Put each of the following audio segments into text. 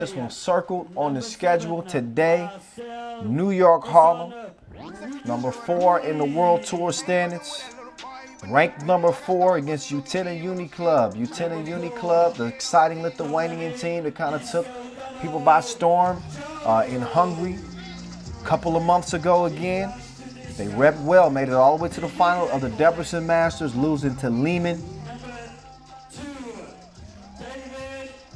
This one circled on the schedule today. New York Harlem, number 4 in the World Tour standings. Ranked number 4 against Utena Uni Club. Utena Uni Club, the exciting Lithuanian team that kind of took people by storm in Hungary a couple of months ago again. They repped well, made it all the way to the final of the Debrecen Masters, losing to Lehman.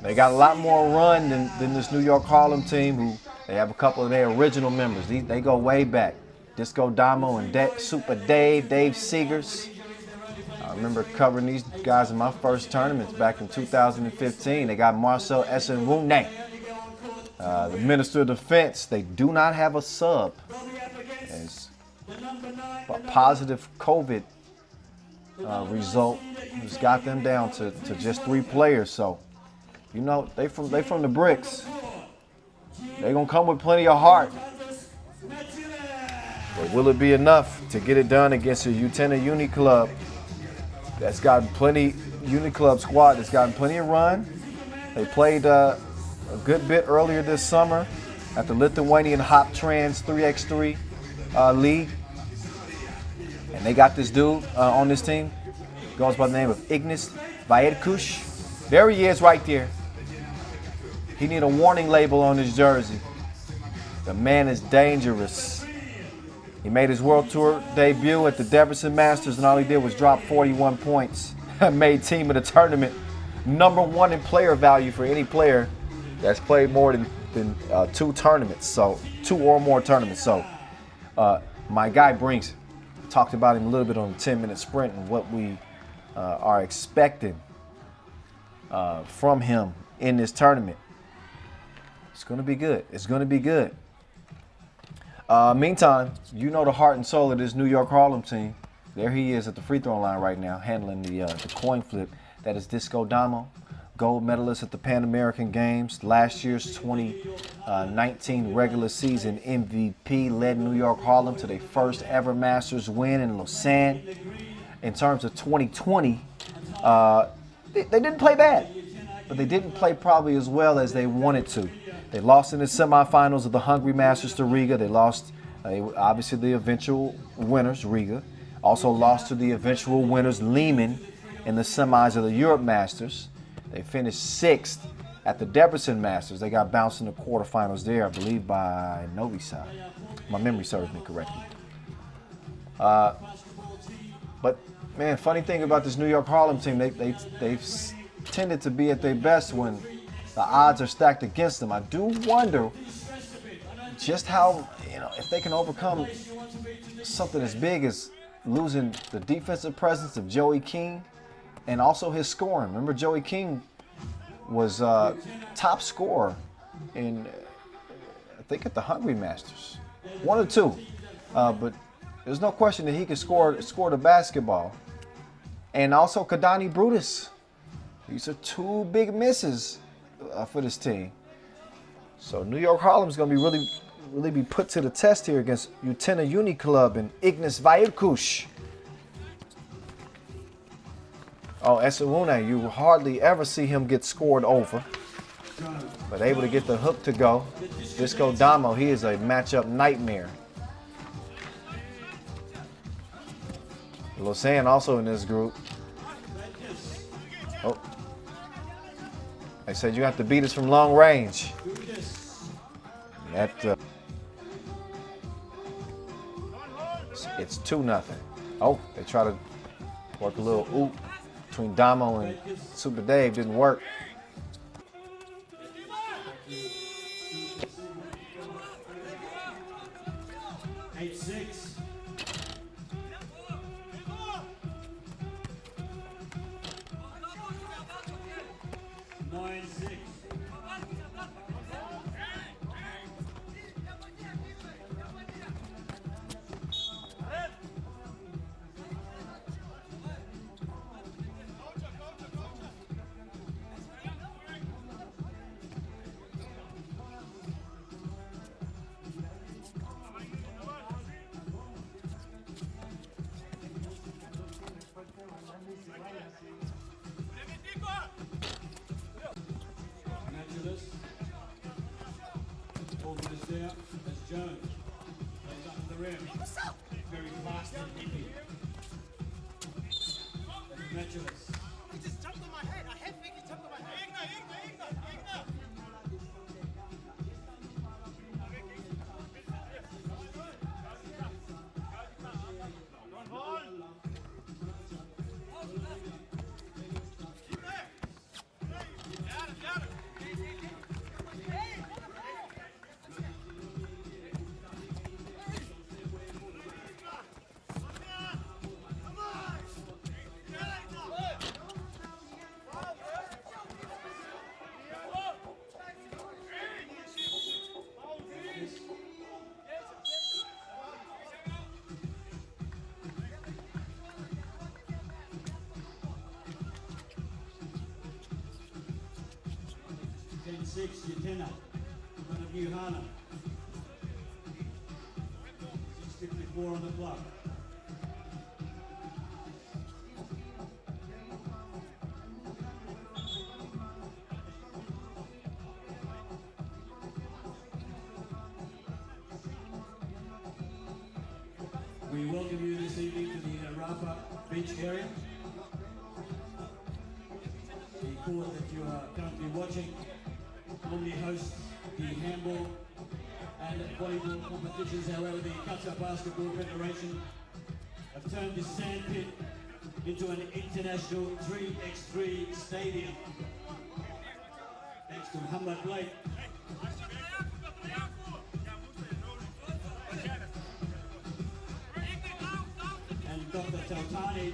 They got a lot more run than this New York Harlem team, who they have a couple of their original members. They go way back. Disco Damo and Super Dave Seegers. I remember covering these guys in my first tournaments back in 2015. They got Marcel Essenwune, the Minister of Defense. They do not have a sub. It's a positive COVID result has got them down to just 3 players. So, you know, they from the bricks. They're gonna come with plenty of heart. But will it be enough to get it done against a Utena Uni Club that's gotten plenty, Uni Club squad that's gotten plenty of run? They played a good bit earlier this summer at the Lithuanian Hop Trans 3x3 league. And they got this dude on this team, goes by the name of Ignis Vaidkush. There he is right there. He need a warning label on his jersey. The man is dangerous. He made his World Tour debut at the Debrecen Masters, and all he did was drop 41 points. Made team of the tournament. Number 1 in player value for any player that's played more than 2 tournaments. So 2 or more tournaments. So my guy Brinks talked about him a little bit on the 10-minute sprint and what we are expecting from him in this tournament. It's going to be good. It's going to be good. Meantime, you know the heart and soul of this New York Harlem team. There he is at the free throw line right now, handling the coin flip. That is Disco Damo, gold medalist at the Pan American Games. Last year's 2019 regular season MVP, led New York Harlem to their first ever Masters win in Lausanne. In terms of 2020, they didn't play bad, but they didn't play probably as well as they wanted to. They lost in the semifinals of the Hungary Masters to Riga. They lost, obviously, the eventual winners, Riga. Also lost to the eventual winners, Lehman, in the semis of the Europe Masters. They finished 6th at the Debrecen Masters. They got bounced in the quarterfinals there, I believe, by Novi Sad. My memory serves me correctly. But, man, funny thing about this New York Harlem team, they've tended to be at their best when the odds are stacked against them. I do wonder just how, if they can overcome something as big as losing the defensive presence of Joey King and also his scoring. Remember, Joey King was top scorer in, I think, at the Hungary Masters. 1 or 2. But there's no question that he could score the basketball. And also Kadani Brutus. These are 2 big misses for this team. So New York Harlem's going to be really be put to the test here against Utena Uni Club and Ignis Vaidkush. Oh, Essenwune, you hardly ever see him get scored over, but able to get the hook to go. Disco Damo, he is a matchup nightmare. Lausanne also in this group. Oh. They said you have to beat us from long range. It's 2-0. Oh, they try to work a little oop between Damo and Super Dave. Didn't work. Jones plays up the rim. What's up? Very fast and hippie. Matchless. He just jumped on my head. I head fake, he jumped on my head. Utena, one of New Harlem. 6:54 on the clock. We welcome you this evening to the Rafa Beach area. The court that you are currently watching normally hosts the handball and volleyball competitions. However, the Qatar Basketball Federation have turned this sand pit into an international 3x3 stadium. Thanks to Muhammad Blake. And Dr. Tautani.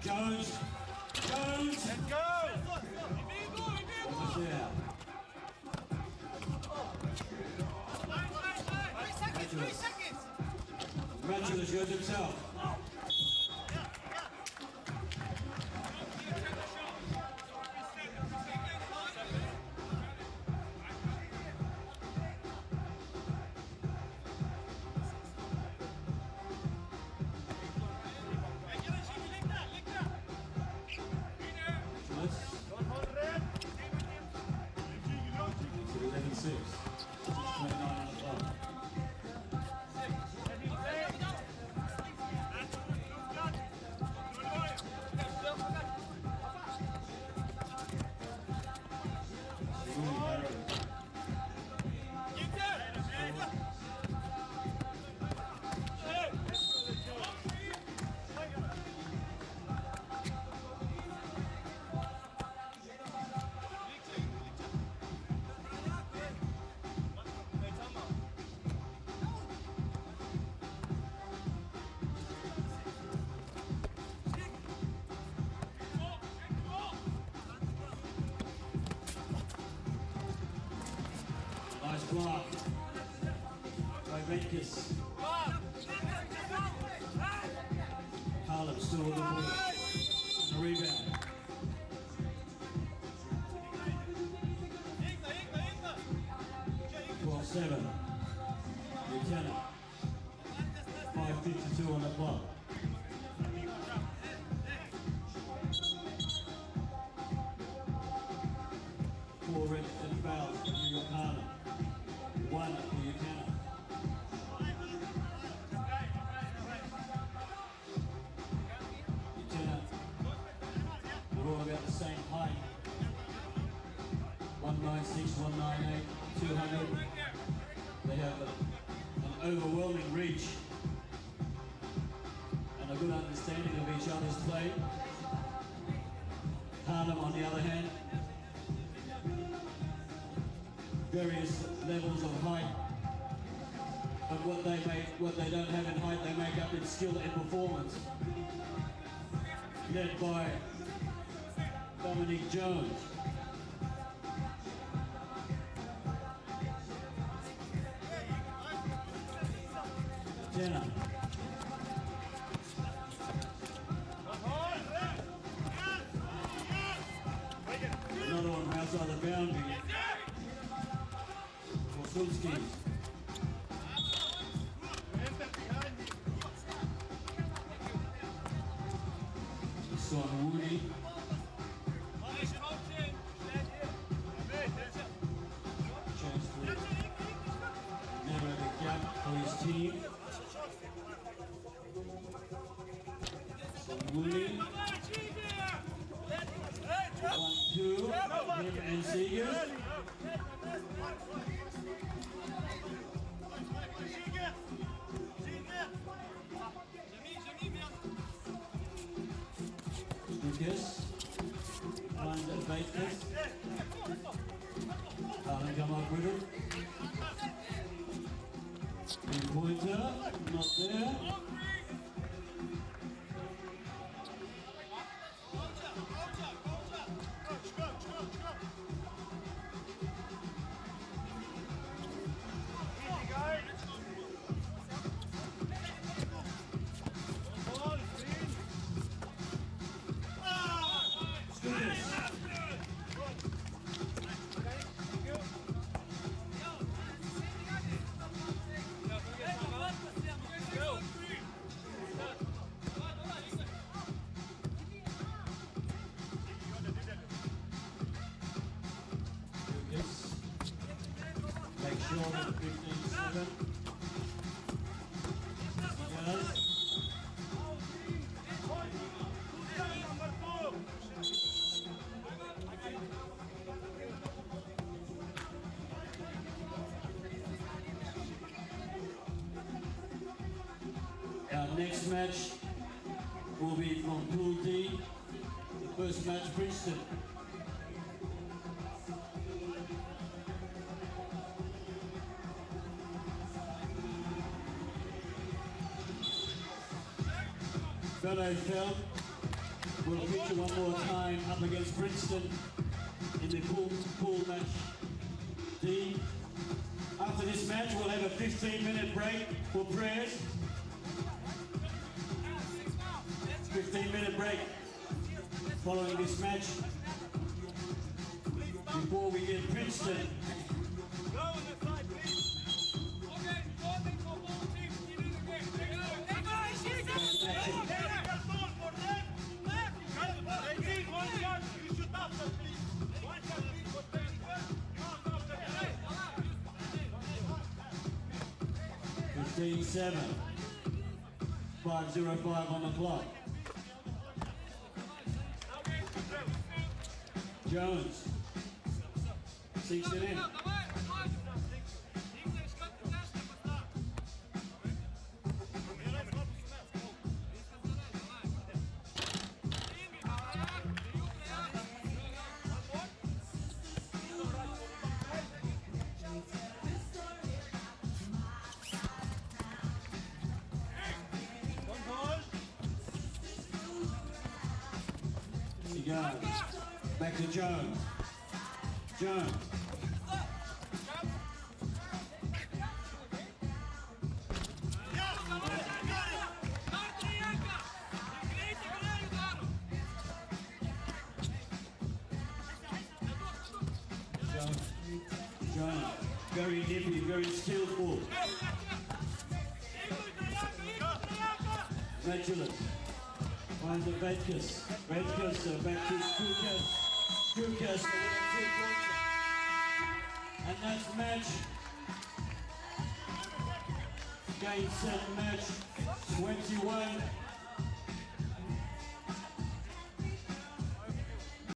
Jones, Let's go! almost there. 3 seconds! Matchless goes himself. It's 11-6. 29 on the clock. Nice block by Redkis. Harlem still with the ball. The rebound. 12-7. Utena. 5:52 on the clock. Four red fouls for New York Harlem. One for Utena. Utena, we're all about the same height. 196, 198, 200. They have an overwhelming reach and a good understanding of each other's play. Harlem, on the other hand, various levels of height, but what they don't have in height, they make up in skill and performance. Led by Dominic Jones. Utena. Another one outside the boundary. Son Woody. Mooney. 1-2, him and Seeger. Lucas, finds a Bates. Harlem come up with it. And Pointer, not there. Make sure that 15-7. Yes. Our next match will be from Pool D. The first match, Princeton. Fellow Feld will feature one more time up against Princeton in the pool match D. After this match, we'll have a 15-minute break for prayers. 15-minute break following this match before we get Princeton. Team 7, 5:05 on the clock. Jones sinks it in. Jones. Back to Jones. Jones. Jones. Very nippy, very skillful. Matulus. Finds a Vetkus. Vetkus back to Kukas. Kukas for the 2 points. And that's match. Game 7 match 21.